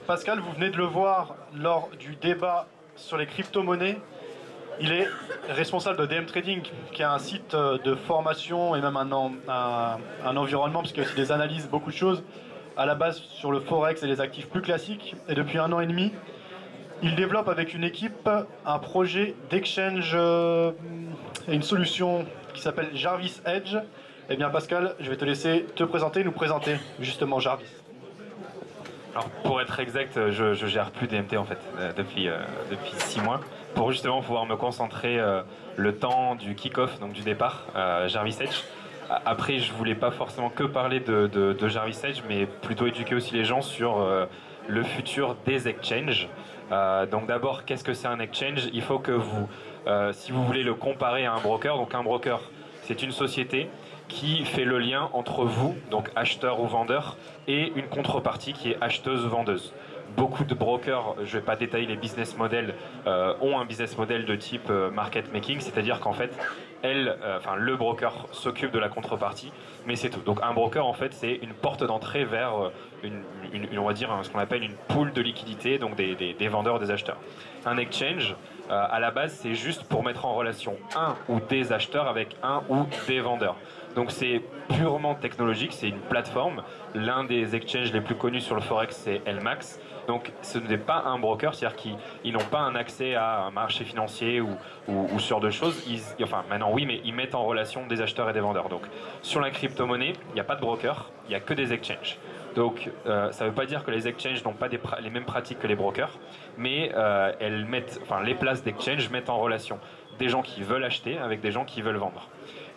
Pascal, vous venez de le voir lors du débat sur les crypto-monnaies. Il est responsable de DM Trading, qui est un site de formation et même un environnement, parce qu'il y a aussi des analyses, beaucoup de choses, à la base sur le Forex et les actifs plus classiques. Et depuis 1 an et demi, il développe avec une équipe un projet d'exchange et une solution qui s'appelle Jarvis Edge. Eh bien Pascal, je vais te laisser te présenter, nous présenter justement Jarvis. Alors pour être exact, je gère plus DMT en fait depuis 6 mois pour justement pouvoir me concentrer le temps du kick-off, donc du départ, Jarvis Edge. Après, je voulais pas forcément que parler de Jarvis Edge, mais plutôt éduquer aussi les gens sur le futur des exchanges. Donc d'abord, qu'est-ce que c'est un exchange? Il faut que vous, si vous voulez le comparer à un broker, donc un broker, c'est une société qui fait le lien entre vous, donc acheteur ou vendeur, et une contrepartie qui est acheteuse ou vendeuse. Beaucoup de brokers, je ne vais pas détailler les business models, ont un business model de type market making, c'est-à-dire qu'en fait, le broker s'occupe de la contrepartie, mais c'est tout. Donc un broker, en fait, c'est une porte d'entrée vers on va dire ce qu'on appelle une pool de liquidité, donc des vendeurs, des acheteurs. Un exchange, à la base, c'est juste pour mettre en relation un ou des acheteurs avec un ou des vendeurs. Donc c'est purement technologique, c'est une plateforme. L'un des exchanges les plus connus sur le Forex, c'est LMAX. Donc ce n'est pas un broker, c'est-à-dire qu'ils n'ont pas un accès à un marché financier ou ce genre de choses. Enfin maintenant oui, mais ils mettent en relation des acheteurs et des vendeurs. Donc sur la crypto-monnaie, il n'y a pas de broker, il n'y a que des exchanges. Donc ça ne veut pas dire que les exchanges n'ont pas les mêmes pratiques que les brokers, mais les places d'exchange mettent en relation des gens qui veulent acheter avec des gens qui veulent vendre.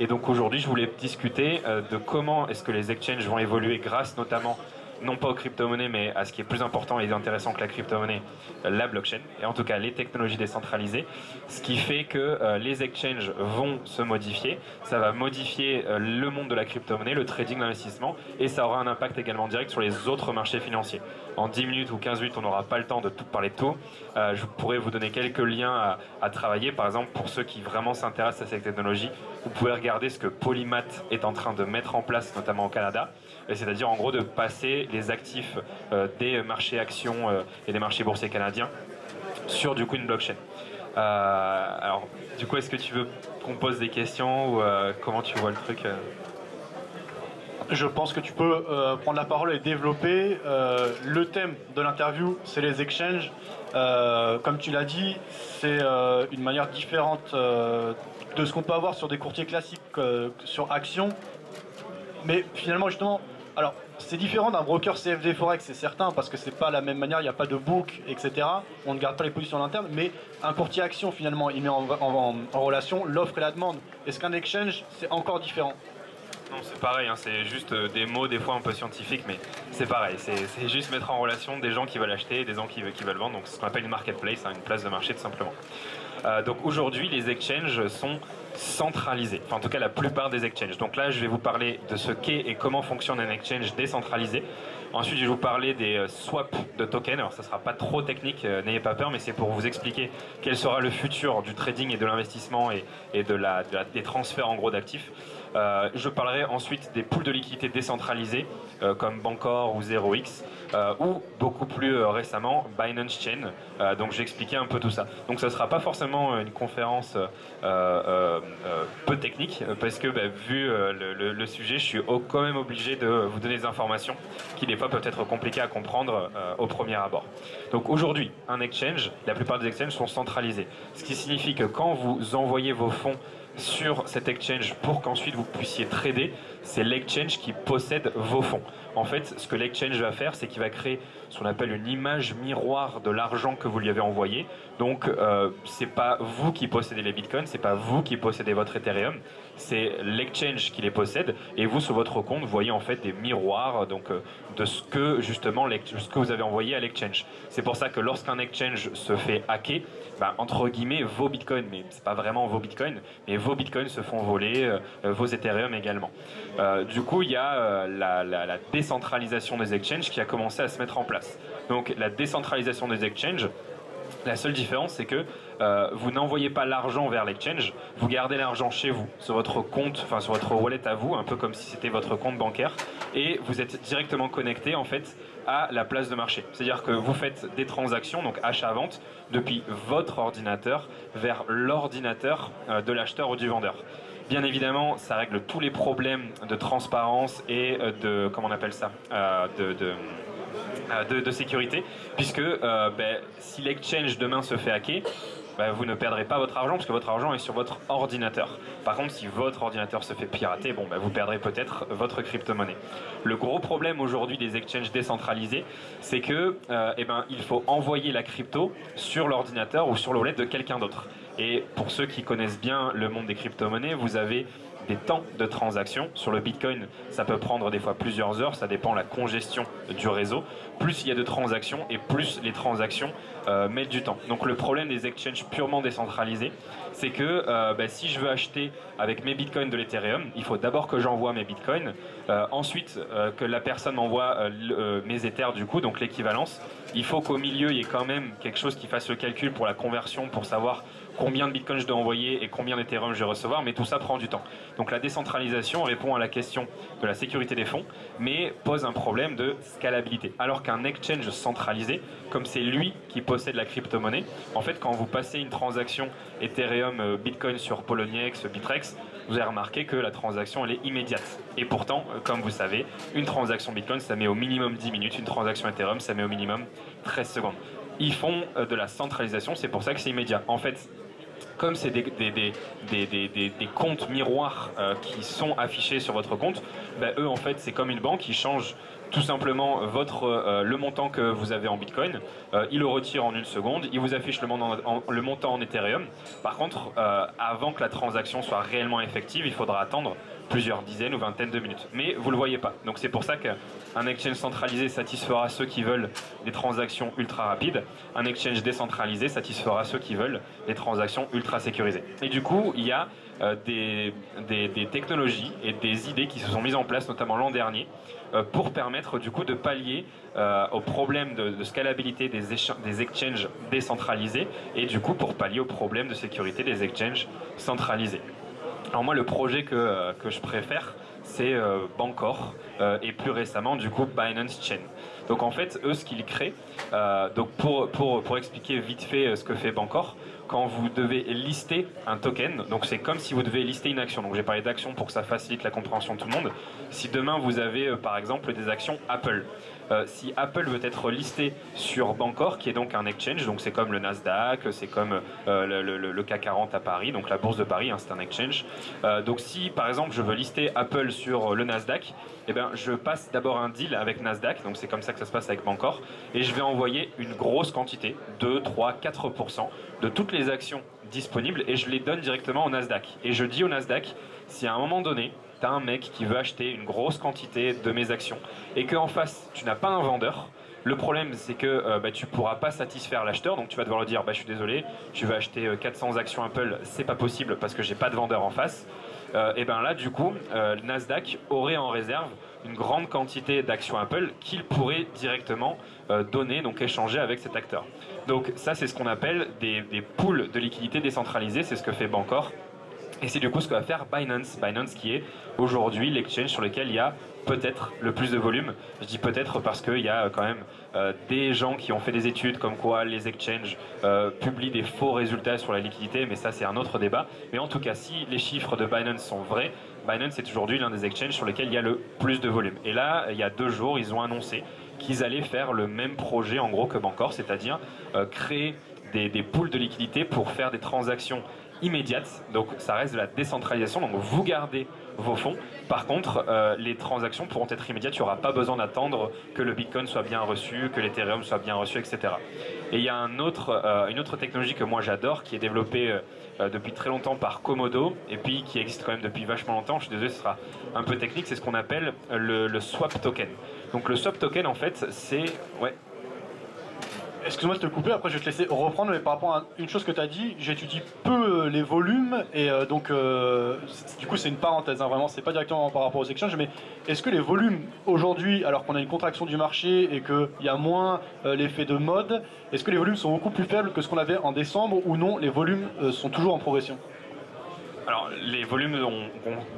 Et donc aujourd'hui, je voulais discuter de comment est-ce que les exchanges vont évoluer grâce notamment, non pas aux crypto-monnaies, mais à ce qui est plus important et intéressant que la crypto-monnaie, la blockchain, et en tout cas les technologies décentralisées, ce qui fait que les exchanges vont se modifier, ça va modifier le monde de la crypto-monnaie, le trading, l'investissement, et ça aura un impact également direct sur les autres marchés financiers. En 10 minutes ou 15 minutes, on n'aura pas le temps de tout parler de tout. Je pourrais vous donner quelques liens à travailler, par exemple, pour ceux qui vraiment s'intéressent à cette technologie, vous pouvez regarder ce que Polymath est en train de mettre en place, notamment au Canada, c'est-à-dire en gros de passer les actifs des marchés actions et des marchés boursiers canadiens sur du coup une blockchain. Alors du coup, est-ce que tu veux qu'on pose des questions ou comment tu vois le truc Je pense que tu peux prendre la parole et développer. Le thème de l'interview, c'est les exchanges. Comme tu l'as dit, c'est une manière différente de ce qu'on peut avoir sur des courtiers classiques sur actions. Mais finalement, justement, alors c'est différent d'un broker CFD Forex, c'est certain, parce que c'est pas la même manière, il n'y a pas de book, etc. On ne garde pas les positions en interne, mais un courtier action, finalement, il met en relation l'offre et la demande. Est-ce qu'un exchange, c'est encore différent? Non, c'est pareil, hein, c'est juste des mots des fois un peu scientifiques, mais c'est pareil, c'est juste mettre en relation des gens qui veulent acheter et des gens qui veulent vendre, donc c'est ce qu'on appelle une marketplace, hein, une place de marché tout simplement. Donc aujourd'hui, les exchanges sont centralisés, enfin en tout cas la plupart des exchanges. Donc là, je vais vous parler de ce qu'est et comment fonctionne un exchange décentralisé. Ensuite, je vais vous parler des swaps de tokens. Alors ça sera pas trop technique, n'ayez pas peur, mais c'est pour vous expliquer quel sera le futur du trading et de l'investissement et des transferts en gros d'actifs. Je parlerai ensuite des pools de liquidités décentralisés comme Bancor ou 0x ou beaucoup plus récemment Binance Chain. Donc j'ai expliqué un peu tout ça. Donc ça ne sera pas forcément une conférence peu technique parce que vu le sujet, je suis quand même obligé de vous donner des informations qui des fois peuvent être compliquées à comprendre au premier abord. Donc aujourd'hui, un exchange, la plupart des exchanges sont centralisés. Ce qui signifie que quand vous envoyez vos fonds sur cet exchange pour qu'ensuite vous puissiez trader, c'est l'exchange qui possède vos fonds. En fait, ce que l'exchange va faire, c'est qu'il va créer ce qu'on appelle une image miroir de l'argent que vous lui avez envoyé. Donc, c'est pas vous qui possédez les bitcoins, c'est pas vous qui possédez votre Ethereum, c'est l'exchange qui les possède. Et vous, sur votre compte, vous voyez en fait des miroirs de ce que justement ce que vous avez envoyé à l'exchange. C'est pour ça que lorsqu'un exchange se fait hacker, entre guillemets, vos bitcoins, mais c'est pas vraiment vos bitcoins, mais vos bitcoins se font voler, vos Ethereum également. Du coup, il y a la décentralisation des exchanges qui a commencé à se mettre en place. Donc la décentralisation des exchanges, la seule différence, c'est que vous n'envoyez pas l'argent vers l'exchange, vous gardez l'argent chez vous, sur votre compte, enfin sur votre wallet à vous, un peu comme si c'était votre compte bancaire, et vous êtes directement connecté en fait à la place de marché. C'est-à-dire que vous faites des transactions, donc achat-vente, depuis votre ordinateur vers l'ordinateur de l'acheteur ou du vendeur. Bien évidemment, ça règle tous les problèmes de transparence et de, comment on appelle ça, de sécurité, puisque si l'exchange demain se fait hacker, vous ne perdrez pas votre argent parce que votre argent est sur votre ordinateur. Par contre, si votre ordinateur se fait pirater, vous perdrez peut-être votre crypto-monnaie. Le gros problème aujourd'hui des exchanges décentralisés, c'est que il faut envoyer la crypto sur l'ordinateur ou sur le wallet de quelqu'un d'autre. Et pour ceux qui connaissent bien le monde des crypto-monnaies, vous avez des temps de transaction. Sur le Bitcoin, ça peut prendre des fois plusieurs heures, ça dépend de la congestion du réseau. Plus il y a de transactions et plus les transactions mettent du temps. Donc le problème des exchanges purement décentralisés, c'est que si je veux acheter avec mes Bitcoins de l'Ethereum, il faut d'abord que j'envoie mes Bitcoins, ensuite que la personne m'envoie mes Ethers du coup, donc l'équivalence. Il faut qu'au milieu, il y ait quand même quelque chose qui fasse le calcul pour la conversion, pour savoir combien de bitcoins je dois envoyer et combien d'Ethereum je vais recevoir, mais tout ça prend du temps. Donc la décentralisation répond à la question de la sécurité des fonds, mais pose un problème de scalabilité. Alors qu'un exchange centralisé, comme c'est lui qui possède la crypto-monnaie, en fait quand vous passez une transaction Ethereum Bitcoin sur Poloniex, Bitrex, vous avez remarqué que la transaction elle est immédiate. Et pourtant, comme vous savez, une transaction Bitcoin ça met au minimum 10 minutes, une transaction Ethereum ça met au minimum 13 secondes. Ils font de la centralisation, c'est pour ça que c'est immédiat. En fait, comme c'est des comptes miroirs qui sont affichés sur votre compte, eux en fait c'est comme une banque, ils changent tout simplement le montant que vous avez en Bitcoin, ils le retirent en une seconde, ils vous affichent le montant en Ethereum. Par contre, avant que la transaction soit réellement effective, il faudra attendre plusieurs dizaines ou vingtaines de minutes. Mais vous ne le voyez pas. Donc c'est pour ça qu'un exchange centralisé satisfera ceux qui veulent des transactions ultra rapides. Un exchange décentralisé satisfera ceux qui veulent des transactions ultra sécurisées. Et du coup, il y a des technologies et des idées qui se sont mises en place, notamment l'an dernier, pour permettre du coup de pallier aux problèmes de scalabilité des exchanges décentralisés et du coup pour pallier aux problèmes de sécurité des exchanges centralisés. Alors moi, le projet que je préfère, c'est Bancor et plus récemment, du coup, Binance Chain. Donc en fait, eux, ce qu'ils créent, donc pour expliquer vite fait ce que fait Bancor, quand vous devez lister un token, donc c'est comme si vous devez lister une action. Donc j'ai parlé d'action pour que ça facilite la compréhension de tout le monde. Si demain vous avez par exemple des actions Apple, si Apple veut être listé sur Bancor, qui est donc un exchange, donc c'est comme le Nasdaq, c'est comme le CAC 40 à Paris, donc la bourse de Paris, hein, c'est un exchange. Donc si par exemple je veux lister Apple sur le Nasdaq, eh bien, je passe d'abord un deal avec Nasdaq, donc c'est comme ça que ça se passe avec Bancor, et je vais envoyer une grosse quantité, 2, 3, 4% de toutes les actions disponibles, et je les donne directement au Nasdaq. Et je dis au Nasdaq, si à un moment donné, tu as un mec qui veut acheter une grosse quantité de mes actions, et qu'en face, tu n'as pas un vendeur, le problème, c'est que tu ne pourras pas satisfaire l'acheteur, donc tu vas devoir lui dire, je suis désolé, tu veux acheter 400 actions Apple, c'est pas possible parce que j'ai pas de vendeur en face. Et bien là, du coup, le Nasdaq aurait en réserve une grande quantité d'actions Apple qu'il pourrait directement donner, donc échanger avec cet acteur. Donc ça, c'est ce qu'on appelle des pools de liquidités décentralisés, c'est ce que fait Bancor. Et c'est du coup ce que va faire Binance. Binance qui est aujourd'hui l'exchange sur lequel il y a peut-être le plus de volume. Je dis peut-être parce qu'il y a quand même des gens qui ont fait des études comme quoi les exchanges publient des faux résultats sur la liquidité, mais ça c'est un autre débat. Mais en tout cas, si les chiffres de Binance sont vrais, Binance est aujourd'hui l'un des exchanges sur lesquels il y a le plus de volume. Et là, il y a 2 jours, ils ont annoncé qu'ils allaient faire le même projet en gros que Bancor, c'est-à-dire créer des pools de liquidité pour faire des transactions immédiate, donc ça reste de la décentralisation, donc vous gardez vos fonds. Par contre, les transactions pourront être immédiates, il n'y aura pas besoin d'attendre que le Bitcoin soit bien reçu, que l'Ethereum soit bien reçu, etc. Et il y a une autre technologie que moi j'adore, qui est développée depuis très longtemps par Komodo, et puis qui existe quand même depuis vachement longtemps, je suis désolé, ce sera un peu technique, c'est ce qu'on appelle le swap token. Donc le swap token, en fait, c'est... Ouais. Excuse-moi de te couper, après je vais te laisser reprendre, mais par rapport à une chose que tu as dit, j'étudie peu les volumes, et du coup c'est une parenthèse, hein, vraiment, c'est pas directement par rapport aux exchanges, mais est-ce que les volumes aujourd'hui, alors qu'on a une contraction du marché et qu'il y a moins l'effet de mode, est-ce que les volumes sont beaucoup plus faibles que ce qu'on avait en décembre, ou non, les volumes sont toujours en progression? Alors, les volumes ont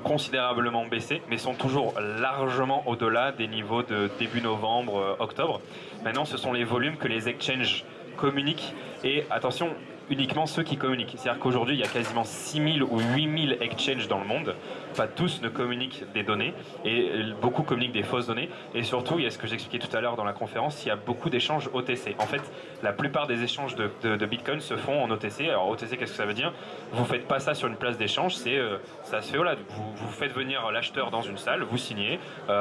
considérablement baissé, mais sont toujours largement au-delà des niveaux de début novembre, octobre. Maintenant, ce sont les volumes que les exchanges communiquent. Et attention, uniquement ceux qui communiquent. C'est-à-dire qu'aujourd'hui, il y a quasiment 6000 ou 8000 exchanges dans le monde. Pas tous ne communiquent des données, et beaucoup communiquent des fausses données. Et surtout, il y a ce que j'expliquais tout à l'heure dans la conférence, il y a beaucoup d'échanges OTC. En fait, la plupart des échanges de Bitcoin se font en OTC. Alors OTC, qu'est-ce que ça veut dire? Vous faites pas ça sur une place d'échange, ça se fait voilà, vous faites venir l'acheteur dans une salle, vous signez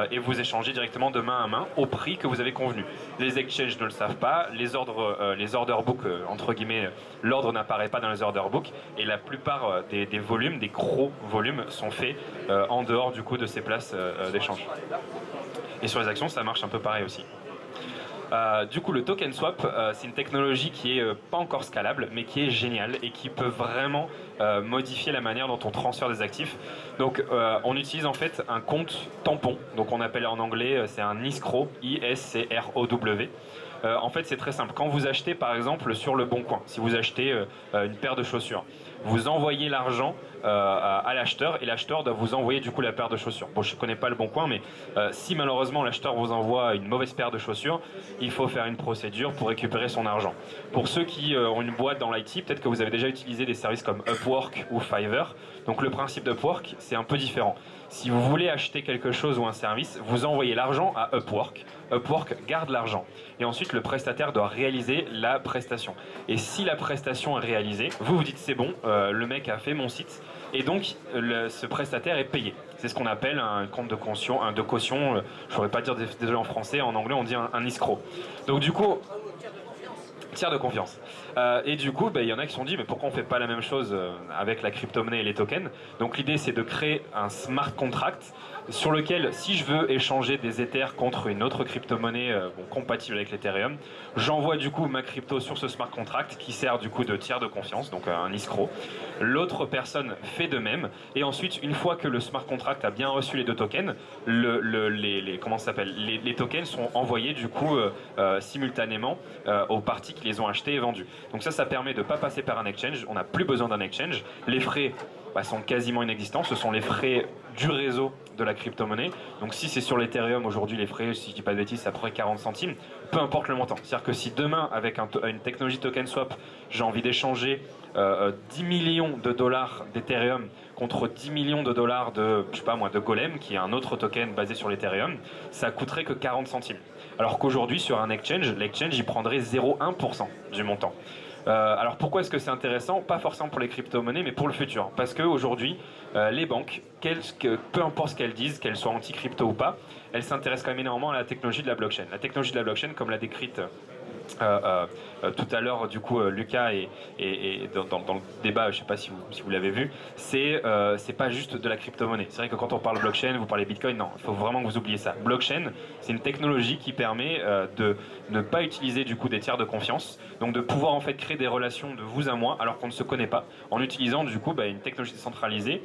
et vous échangez directement de main à main au prix que vous avez convenu. Les exchanges ne le savent pas, les order books, entre guillemets, l'ordre n'apparaît pas dans les order books, et la plupart des volumes, des gros volumes, sont faits en dehors du coup de ces places d'échange. Et sur les actions, ça marche un peu pareil aussi. Du coup, le token swap, c'est une technologie qui est pas encore scalable, mais qui est géniale et qui peut vraiment modifier la manière dont on transfère des actifs. Donc, on utilise en fait un compte tampon. Donc, on appelle en anglais, c'est un ISCROW, I-S-C-R-O-W. En fait, c'est très simple. Quand vous achetez, par exemple, sur le Bon Coin, si vous achetez une paire de chaussures, vous envoyez l'argent à l'acheteur, et l'acheteur doit vous envoyer du coup la paire de chaussures. Bon, je ne connais pas le Bon Coin, mais si malheureusement l'acheteur vous envoie une mauvaise paire de chaussures, il faut faire une procédure pour récupérer son argent. Pour ceux qui ont une boîte dans l'IT, peut-être que vous avez déjà utilisé des services comme Upwork ou Fiverr. Donc le principe d'Upwork, c'est un peu différent. Si vous voulez acheter quelque chose ou un service, vous envoyez l'argent à Upwork. Upwork garde l'argent. Et ensuite, le prestataire doit réaliser la prestation. Et si la prestation est réalisée, vous vous dites c'est bon, le mec a fait mon site. Et donc, ce prestataire est payé. C'est ce qu'on appelle un compte de caution. Je ne saurais pas dire désolé en français. En anglais, on dit un escroc. Donc du coup, tiers de confiance. Et du coup, il y en a qui se sont dit, mais pourquoi on ne fait pas la même chose avec la crypto-monnaie et les tokens? Donc l'idée, c'est de créer un smart contract sur lequel, si je veux échanger des Ethers contre une autre crypto-monnaie compatible avec l'Ethereum, j'envoie du coup ma crypto sur ce smart contract qui sert du coup de tiers de confiance, donc un escroc. L'autre personne fait de même, et ensuite, une fois que le smart contract a bien reçu les deux tokens, les tokens sont envoyés du coup simultanément aux parties qui les ont achetés et vendus. Donc ça permet de ne pas passer par un exchange, on n'a plus besoin d'un exchange. Les frais sont quasiment inexistants, ce sont les frais du réseau de la crypto-monnaie. Donc si c'est sur l'Ethereum aujourd'hui, les frais, si je dis pas de bêtises, c'est à peu près 40 centimes, peu importe le montant. C'est-à-dire que si demain, avec une technologie token swap, j'ai envie d'échanger 10 millions de dollars d'Ethereum contre 10 millions de dollars de, je sais pas moi, de Golem, qui est un autre token basé sur l'Ethereum, ça coûterait que 40 centimes. Alors qu'aujourd'hui, sur un exchange, l'exchange, il prendrait 0,1% du montant. Alors pourquoi est-ce que c'est intéressant? Pas forcément pour les crypto-monnaies, mais pour le futur. Parce qu'aujourd'hui, les banques, peu importe ce qu'elles disent, qu'elles soient anti-crypto ou pas, elles s'intéressent quand même énormément à la technologie de la blockchain. La technologie de la blockchain, comme l'a décrite tout à l'heure, du coup, Lucas, et dans le débat, je ne sais pas si vous l'avez vu, c'est pas juste de la crypto-monnaie. C'est vrai que quand on parle blockchain, vous parlez Bitcoin, non, il faut vraiment que vous oubliez ça. Blockchain, c'est une technologie qui permet de ne pas utiliser du coup des tiers de confiance, donc de pouvoir en fait créer des relations de vous à moi alors qu'on ne se connaît pas, en utilisant du coup une technologie décentralisée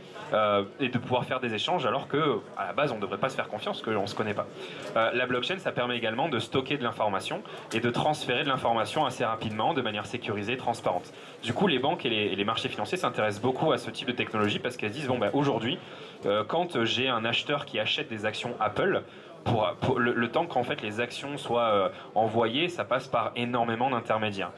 et de pouvoir faire des échanges alors que à la base on ne devrait pas se faire confiance, parce qu'on ne se connaît pas. La blockchain, ça permet également de stocker de l'information et de transférer de l'information assez rapidement, de manière sécurisée, transparente. Du coup, les banques et les marchés financiers s'intéressent beaucoup à ce type de technologie parce qu'elles se disent, bon, aujourd'hui, quand j'ai un acheteur qui achète des actions Apple, pour le temps qu'en fait les actions soient envoyées, ça passe par énormément d'intermédiaires.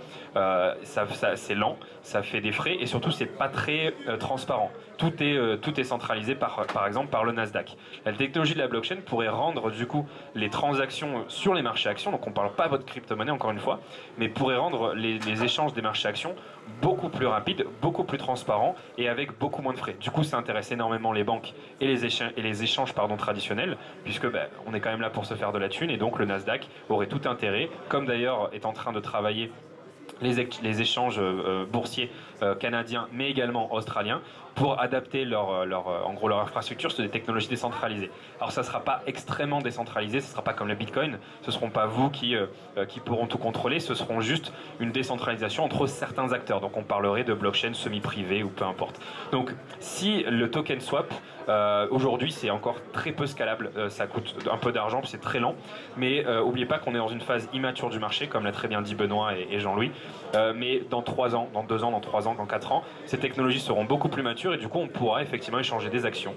C'est lent, ça fait des frais et surtout c'est pas très transparent. Tout est centralisé par exemple par le Nasdaq. La technologie de la blockchain pourrait rendre du coup les transactions sur les marchés actions, donc on parle pas de votre crypto-monnaie encore une fois, mais pourrait rendre les échanges des marchés actions beaucoup plus rapides, beaucoup plus transparents et avec beaucoup moins de frais. Du coup, ça intéresse énormément les banques et les échanges traditionnels, puisque on est quand même là pour se faire de la thune, et donc le Nasdaq aurait tout intérêt, comme d'ailleurs est en train de travailler les échanges boursiers canadiens, mais également australiens, pour adapter en gros leur infrastructure sur des technologies décentralisées. Alors ça ne sera pas extrêmement décentralisé, ce ne sera pas comme le Bitcoin, ce ne seront pas vous qui pourront tout contrôler, ce seront juste une décentralisation entre certains acteurs. Donc on parlerait de blockchain semi-privée ou peu importe. Donc si le token swap Aujourd'hui, c'est encore très peu scalable, ça coûte un peu d'argent, c'est très lent, mais n'oubliez pas qu'on est dans une phase immature du marché, comme l'a très bien dit Benoît et Jean-Louis, mais dans 3 ans, dans 2 ans, dans 3 ans, dans 4 ans, ces technologies seront beaucoup plus matures et du coup, on pourra effectivement échanger des actions,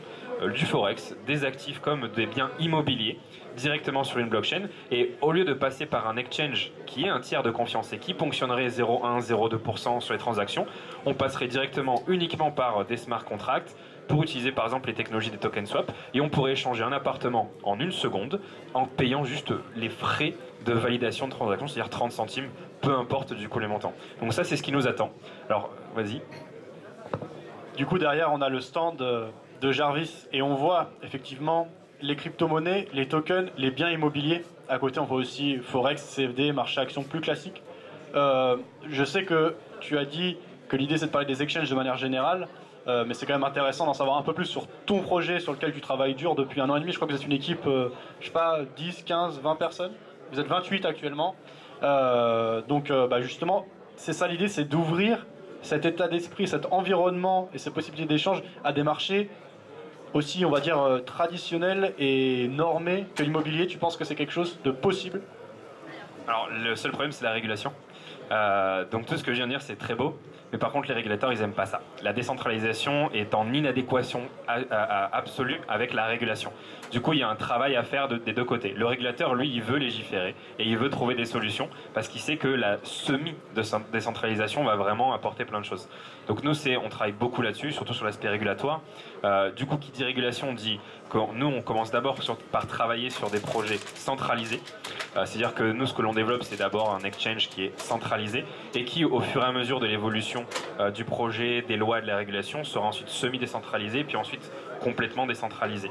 du forex, des actifs comme des biens immobiliers, directement sur une blockchain, et au lieu de passer par un exchange qui est un tiers de confiance et qui ponctionnerait 0,1, 0,2% sur les transactions, on passerait directement uniquement par des smart contracts pour utiliser par exemple les technologies des token swap, et on pourrait échanger un appartement en 1 seconde en payant juste les frais de validation de transaction, c'est-à-dire 30 centimes, peu importe du coup les montants. Donc ça, c'est ce qui nous attend. Alors vas-y. Du coup, derrière, on a le stand de Jarvis et on voit effectivement les crypto-monnaies, les tokens, les biens immobiliers. À côté, on voit aussi Forex, CFD, marché actions plus classique. Je sais que tu as dit que l'idée c'est de parler des exchanges de manière générale, mais c'est quand même intéressant d'en savoir un peu plus sur ton projet sur lequel tu travailles dur depuis 1 an et demi. Je crois que vous êtes une équipe, je sais pas, 10, 15, 20 personnes. Vous êtes 28 actuellement. Donc justement, c'est ça l'idée, c'est d'ouvrir cet état d'esprit, cet environnement et ces possibilités d'échange à des marchés aussi, on va dire, traditionnels et normés que l'immobilier. Tu penses que c'est quelque chose de possible? Alors le seul problème, c'est la régulation. Donc tout ce que je viens de dire, c'est très beau, mais par contre les régulateurs, ils aiment pas ça. La décentralisation est en inadéquation absolue avec la régulation. Du coup, il y a un travail à faire des 2 côtés. Le régulateur, lui, il veut légiférer et il veut trouver des solutions parce qu'il sait que la semi-décentralisation va vraiment apporter plein de choses. Donc nous, on travaille beaucoup là-dessus, surtout sur l'aspect régulatoire. Du coup, qui dit régulation dit que nous, on commence d'abord par travailler sur des projets centralisés. C'est-à-dire que nous, ce que l'on développe, c'est d'abord un exchange qui est centralisé et qui, au fur et à mesure de l'évolution du projet, des lois et de la régulation, sera ensuite semi-décentralisé, puis ensuite complètement décentralisé.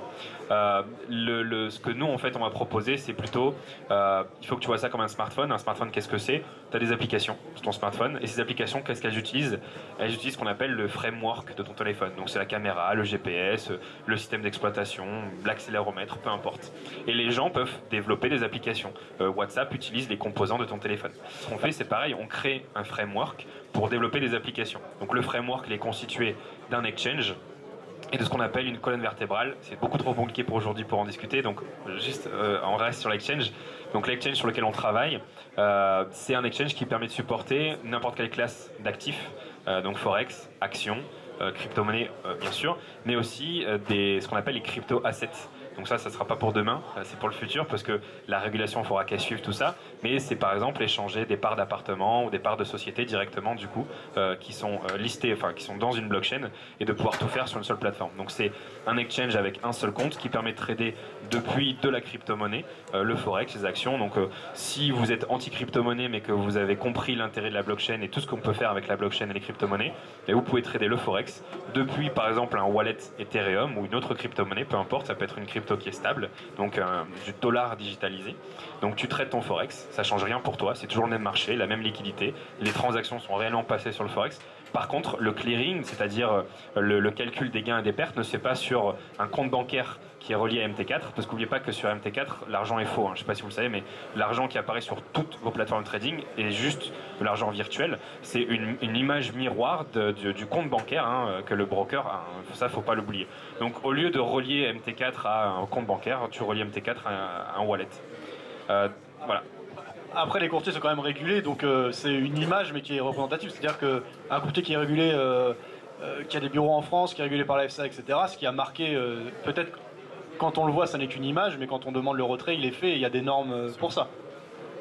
Ce que nous, en fait, on va proposer, c'est plutôt, il faut que tu vois ça comme un smartphone. Un smartphone, qu'est-ce que c'est? Tu as des applications sur ton smartphone, et ces applications, qu'est-ce qu'elles utilisent? Elles utilisent ce qu'on appelle le framework de ton téléphone. Donc c'est la caméra, le GPS, le système d'exploitation, l'accéléromètre, peu importe. Et les gens peuvent développer des applications. WhatsApp utilise les composants de ton téléphone. Ce qu'on fait, c'est pareil, on crée un framework pour développer des applications. Donc le framework, il est constitué d'un exchange et de ce qu'on appelle une colonne vertébrale. C'est beaucoup trop compliqué pour aujourd'hui pour en discuter, donc juste on reste sur l'exchange. Donc l'exchange sur lequel on travaille, c'est un exchange qui permet de supporter n'importe quelle classe d'actifs, donc forex, actions, crypto-monnaies bien sûr, mais aussi ce qu'on appelle les crypto-assets. Donc ça ne sera pas pour demain, c'est pour le futur, parce que la régulation, il faudra qu'elle suive tout ça. Mais c'est par exemple échanger des parts d'appartements ou des parts de sociétés directement, du coup, qui sont listées, enfin qui sont dans une blockchain, et de pouvoir tout faire sur une seule plateforme. Donc c'est un exchange avec un seul compte qui permet de trader depuis de la crypto-monnaie, le forex, les actions. Donc si vous êtes anti-crypto-monnaie, mais que vous avez compris l'intérêt de la blockchain et tout ce qu'on peut faire avec la blockchain et les crypto-monnaies, et vous pouvez trader le forex depuis par exemple un wallet Ethereum ou une autre crypto-monnaie, peu importe, ça peut être une crypto qui est stable, donc du dollar digitalisé. Donc tu traites ton forex, ça change rien pour toi, c'est toujours le même marché, la même liquidité, les transactions sont réellement passées sur le forex. Par contre, le clearing, c'est-à-dire le calcul des gains et des pertes, ne se fait pas sur un compte bancaire qui est relié à MT4, parce qu'oubliez pas que sur MT4, l'argent est faux, hein. Je ne sais pas si vous le savez, mais l'argent qui apparaît sur toutes vos plateformes de trading est juste de l'argent virtuel. C'est une image miroir du compte bancaire, hein, que le broker a. Ça, faut pas l'oublier. Donc au lieu de relier MT4 à un compte bancaire, tu relis MT4 à un wallet. Voilà. Après, les courtiers sont quand même régulés, donc c'est une image, mais qui est représentative. C'est-à-dire qu'un courtier qui est régulé, qui a des bureaux en France, qui est régulé par la FCA, etc., ce qui a marqué, peut-être quand on le voit, ça n'est qu'une image, mais quand on demande le retrait, il est fait, et il y a des normes pour ça.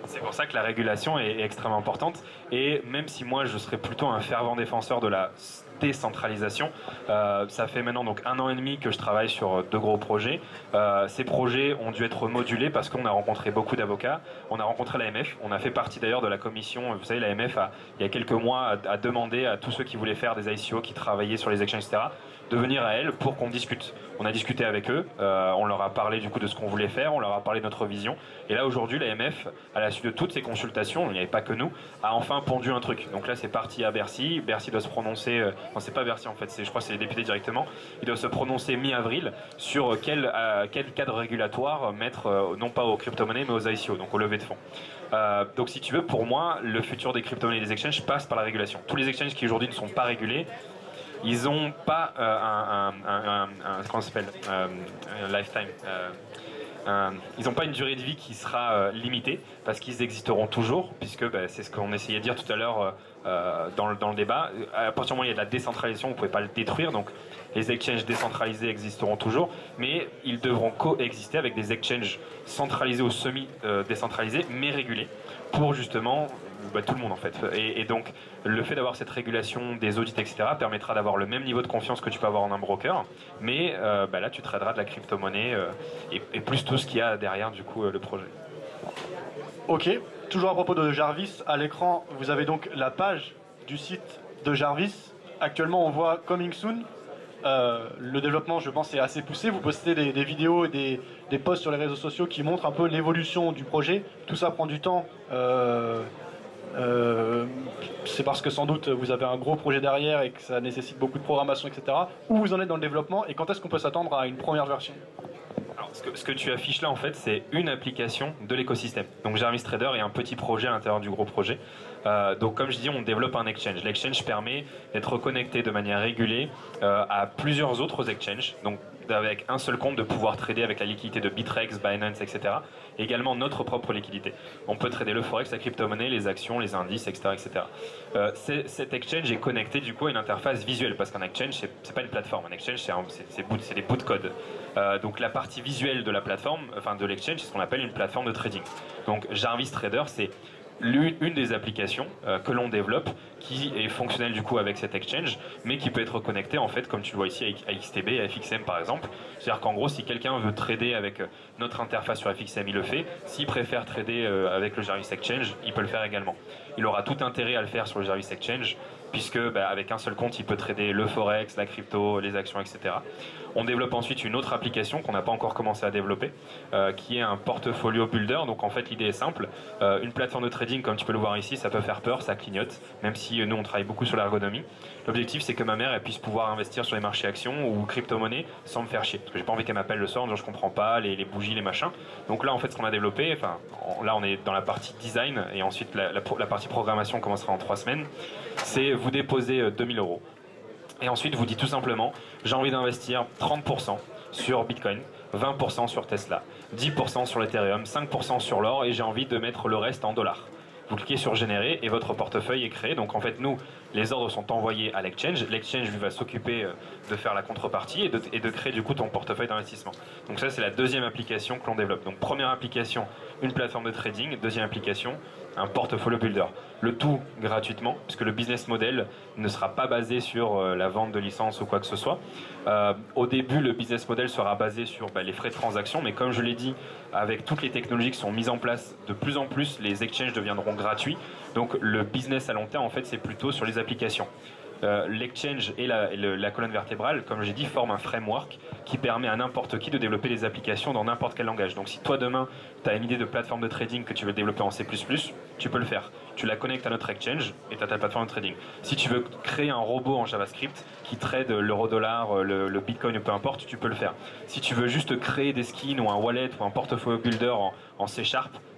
C'est pour ça que la régulation est extrêmement importante, et même si moi je serais plutôt un fervent défenseur de la décentralisation, ça fait maintenant donc 1 an et demi que je travaille sur 2 gros projets. Ces projets ont dû être modulés parce qu'on a rencontré beaucoup d'avocats, on a rencontré l'AMF, on a fait partie d'ailleurs de la commission, vous savez l'AMF il y a quelques mois a demandé à tous ceux qui voulaient faire des ICO, qui travaillaient sur les exchanges, etc., de venir à elle pour qu'on discute. On a discuté avec eux, on leur a parlé du coup de ce qu'on voulait faire, on leur a parlé de notre vision, et là aujourd'hui l'AMF, à la suite de toutes ces consultations, il n'y avait pas que nous, a enfin pondu un truc. Donc là c'est parti à Bercy, Bercy doit se prononcer, non c'est pas Bercy en fait, je crois que c'est les députés directement, ils doivent se prononcer mi-avril sur quel cadre régulatoire mettre, non pas aux crypto-monnaies mais aux ICO, donc aux levées de fonds. Donc si tu veux, pour moi, le futur des crypto-monnaies et des exchanges passe par la régulation. Tous les exchanges qui aujourd'hui ne sont pas régulés, ils n'ont pas comment ça s'appelle, un lifetime. Ils n'ont pas une durée de vie qui sera limitée parce qu'ils existeront toujours, puisque c'est ce qu'on essayait de dire tout à l'heure dans le débat. À partir du moment où il y a de la décentralisation, vous ne pouvez pas le détruire, donc les exchanges décentralisés existeront toujours, mais ils devront coexister avec des exchanges centralisés ou semi-décentralisés, mais régulés, pour justement tout le monde en fait. Et donc le fait d'avoir cette régulation des audits, etc., permettra d'avoir le même niveau de confiance que tu peux avoir en un broker, mais là tu traderas de la crypto-monnaie et plus tout ce qu'il y a derrière du coup le projet. Ok, toujours à propos de Jarvis, à l'écran vous avez donc la page du site de Jarvis. Actuellement on voit Coming Soon. Le développement, je pense, est assez poussé. Vous postez des vidéos et des posts sur les réseaux sociaux qui montrent un peu l'évolution du projet. Tout ça prend du temps. C'est parce que sans doute vous avez un gros projet derrière et que ça nécessite beaucoup de programmation, etc. Où vous en êtes dans le développement et quand est-ce qu'on peut s'attendre à une première version? Alors, ce que tu affiches là, en fait, c'est une application de l'écosystème. Donc Jarvis Trader est un petit projet à l'intérieur du gros projet. Donc comme je dis, on développe un exchange. L'exchange permet d'être connecté de manière régulée à plusieurs autres exchanges. Donc avec un seul compte de pouvoir trader avec la liquidité de Bitrex, Binance, etc. Et également notre propre liquidité. On peut trader le forex, la crypto-monnaie, les actions, les indices, etc. etc. Cet exchange est connecté du coup à une interface visuelle parce qu'un exchange c'est pas une plateforme. Un exchange c'est des bouts de code. Donc la partie visuelle de la plateforme, enfin de l'exchange, c'est ce qu'on appelle une plateforme de trading. Donc Jarvis Trader, c'est une des applications que l'on développe qui est fonctionnelle du coup avec cet exchange mais qui peut être connectée en fait comme tu le vois ici à XTB, à FXM par exemple. C'est-à-dire qu'en gros si quelqu'un veut trader avec notre interface sur FXM il le fait, s'il préfère trader avec le Jarvis Exchange il peut le faire également. Il aura tout intérêt à le faire sur le Jarvis Exchange puisque avec un seul compte il peut trader le forex, la crypto, les actions, etc. On développe ensuite une autre application qu'on n'a pas encore commencé à développer qui est un portfolio builder. Donc en fait l'idée est simple, une plateforme de trading comme tu peux le voir ici ça peut faire peur, ça clignote, même si nous on travaille beaucoup sur l'ergonomie. L'objectif c'est que ma mère elle puisse pouvoir investir sur les marchés actions ou crypto-monnaie sans me faire chier, parce que j'ai pas envie qu'elle m'appelle le soir en disant je comprends pas les bougies, les machins. Donc là en fait ce qu'on a développé, là on est dans la partie design et ensuite la partie programmation commencera en 3 semaines, c'est vous déposez 2000 € et ensuite vous dites tout simplement j'ai envie d'investir 30% sur Bitcoin, 20% sur Tesla, 10% sur l'Ethereum, 5% sur l'or et j'ai envie de mettre le reste en dollars. Vous cliquez sur générer et votre portefeuille est créé. Donc en fait nous, les ordres sont envoyés à l'exchange. L'exchange lui va s'occuper de faire la contrepartie et de créer du coup ton portefeuille d'investissement. Donc ça c'est la deuxième application que l'on développe. Donc première application, une plateforme de trading. Deuxième application, un portfolio builder. Le tout gratuitement, puisque le business model ne sera pas basé sur la vente de licence ou quoi que ce soit. Au début, le business model sera basé sur les frais de transaction, mais comme je l'ai dit, avec toutes les technologies qui sont mises en place, de plus en plus, les exchanges deviendront gratuits. Donc le business à long terme, en fait, c'est plutôt sur les applications. L'exchange et la colonne vertébrale, comme j'ai dit, forment un framework qui permet à n'importe qui de développer des applications dans n'importe quel langage. Donc si toi demain, tu as une idée de plateforme de trading que tu veux développer en C++, tu peux le faire. Tu la connectes à notre exchange et tu as ta plateforme de trading. Si tu veux créer un robot en JavaScript qui trade l'euro-dollar, le Bitcoin, peu importe, tu peux le faire. Si tu veux juste créer des skins ou un wallet ou un portfolio builder en C#,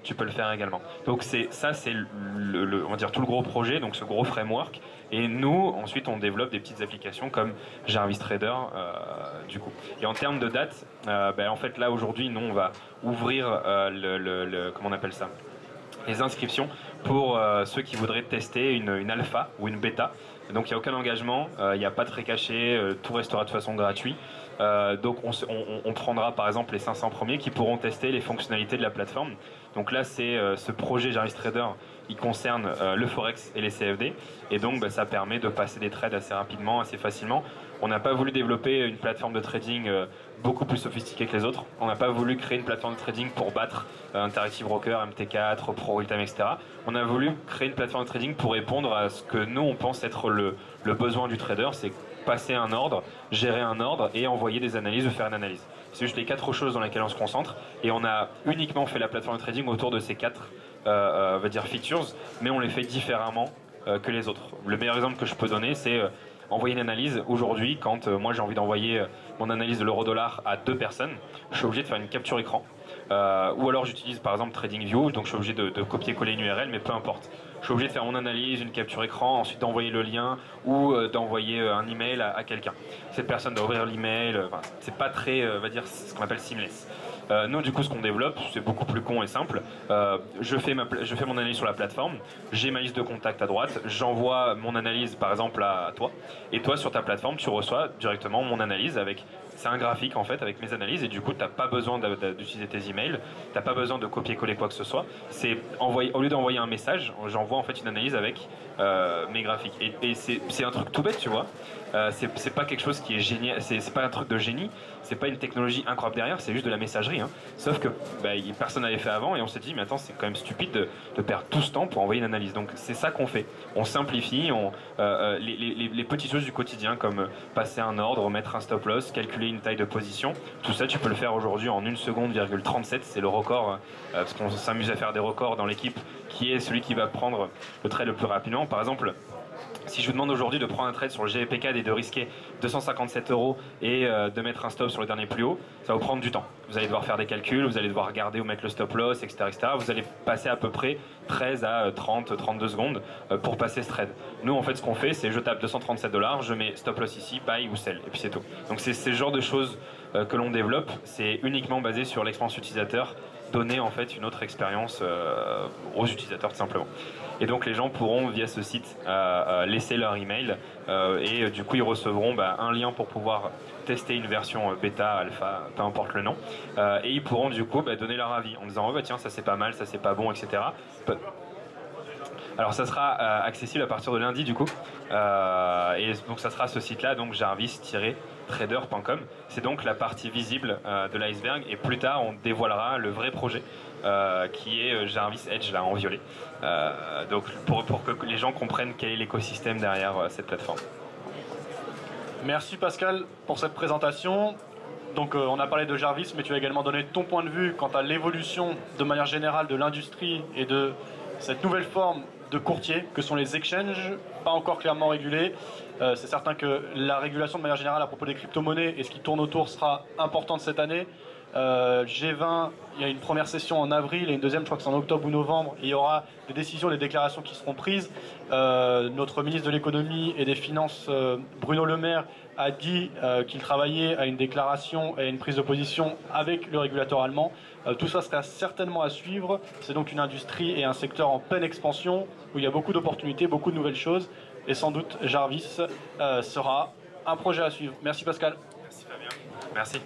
tu peux le faire également. Donc c'est on va dire tout le gros projet, donc ce gros framework. Et nous, ensuite, on développe des petites applications comme Jarvis Trader, du coup. Et en termes de date, en fait, là, aujourd'hui, nous, on va ouvrir comment on appelle ça, les inscriptions pour ceux qui voudraient tester une alpha ou une bêta. Donc, il n'y a aucun engagement, il n'y a pas de frais cachés, tout restera de façon gratuite. Donc on prendra par exemple les 500 premiers qui pourront tester les fonctionnalités de la plateforme. Donc là c'est ce projet Jarvis Trader, il concerne le Forex et les CFD et donc ça permet de passer des trades assez rapidement, assez facilement. On n'a pas voulu développer une plateforme de trading beaucoup plus sophistiquée que les autres. On n'a pas voulu créer une plateforme de trading pour battre Interactive Broker, MT4, Pro Realtime, etc. On a voulu créer une plateforme de trading pour répondre à ce que nous on pense être le besoin du trader, c'est passer un ordre, gérer un ordre et envoyer des analyses ou faire une analyse. C'est juste les 4 choses dans lesquelles on se concentre et on a uniquement fait la plateforme de trading autour de ces 4 features, mais on les fait différemment que les autres. Le meilleur exemple que je peux donner c'est envoyer une analyse. Aujourd'hui, quand moi j'ai envie d'envoyer mon analyse de l'euro-dollar à 2 personnes, je suis obligé de faire une capture écran. Ou alors j'utilise par exemple TradingView, donc je suis obligé de copier-coller une URL, mais peu importe. Je suis obligé de faire mon analyse, une capture écran, ensuite d'envoyer le lien ou d'envoyer un email à quelqu'un. Cette personne doit ouvrir l'email, enfin, c'est pas très, on va dire, ce qu'on appelle seamless. Nous, du coup, ce qu'on développe, c'est beaucoup plus con et simple. Je fais mon analyse sur la plateforme, j'ai ma liste de contacts à droite, j'envoie mon analyse, par exemple, à toi, et toi, sur ta plateforme, tu reçois directement mon analyse avec... C'est un graphique en fait avec mes analyses et du coup tu n'as pas besoin d'utiliser tes emails, tu n'as pas besoin de copier-coller quoi que ce soit. C'est au lieu d'envoyer un message, j'envoie en fait une analyse avec mes graphiques. Et c'est un truc tout bête, tu vois. C'est pas quelque chose qui est génial, c'est pas un truc de génie, c'est pas une technologie incroyable derrière, c'est juste de la messagerie. Hein. Sauf que personne n'avait fait avant et on s'est dit mais attends c'est quand même stupide de perdre tout ce temps pour envoyer une analyse. Donc c'est ça qu'on fait. On simplifie, les petites choses du quotidien comme passer un ordre, mettre un stop loss, calculer une taille de position, tout ça tu peux le faire aujourd'hui en 1 seconde, 37, c'est le record, parce qu'on s'amuse à faire des records dans l'équipe, qui est celui qui va prendre le trade le plus rapidement. Par exemple, si je vous demande aujourd'hui de prendre un trade sur le GBP4 et de risquer 257 € et de mettre un stop sur le dernier plus haut, ça va vous prendre du temps. Vous allez devoir faire des calculs, vous allez devoir regarder où mettre le stop loss, etc., etc. Vous allez passer à peu près 13 à 30, 32 secondes pour passer ce trade. Nous, en fait, ce qu'on fait, c'est je tape 237 $, je mets stop loss ici, buy ou sell, et puis c'est tout. Donc c'est ce genre de choses que l'on développe. C'est uniquement basé sur l'expérience utilisateur, donner en fait une autre expérience aux utilisateurs tout simplement. Et donc les gens pourront via ce site laisser leur email et du coup ils recevront un lien pour pouvoir tester une version bêta, alpha, peu importe le nom, et ils pourront du coup donner leur avis en disant oh, tiens ça c'est pas mal, ça c'est pas bon, etc. Alors ça sera accessible à partir de lundi du coup, et donc ça sera ce site-là, donc jarvis-trader.com. C'est donc la partie visible de l'iceberg, et plus tard on dévoilera le vrai projet qui est Jarvis Edge là en violet. Donc pour que les gens comprennent quel est l'écosystème derrière cette plateforme. Merci Pascal pour cette présentation. Donc on a parlé de Jarvis, mais tu as également donné ton point de vue quant à l'évolution de manière générale de l'industrie et de cette nouvelle forme de courtier que sont les exchanges, pas encore clairement régulés. C'est certain que la régulation de manière générale à propos des crypto-monnaies et ce qui tourne autour sera importante cette année. G20, il y a une première session en avril et une deuxième, je crois que c'est en octobre ou novembre. Et il y aura des décisions, des déclarations qui seront prises. Notre ministre de l'économie et des finances, Bruno Le Maire, a dit qu'il travaillait à une déclaration et à une prise de position avec le régulateur allemand. Tout ça sera certainement à suivre. C'est donc une industrie et un secteur en pleine expansion où il y a beaucoup d'opportunités, beaucoup de nouvelles choses. Et sans doute Jarvis sera un projet à suivre. Merci Pascal. Merci Fabien. Merci.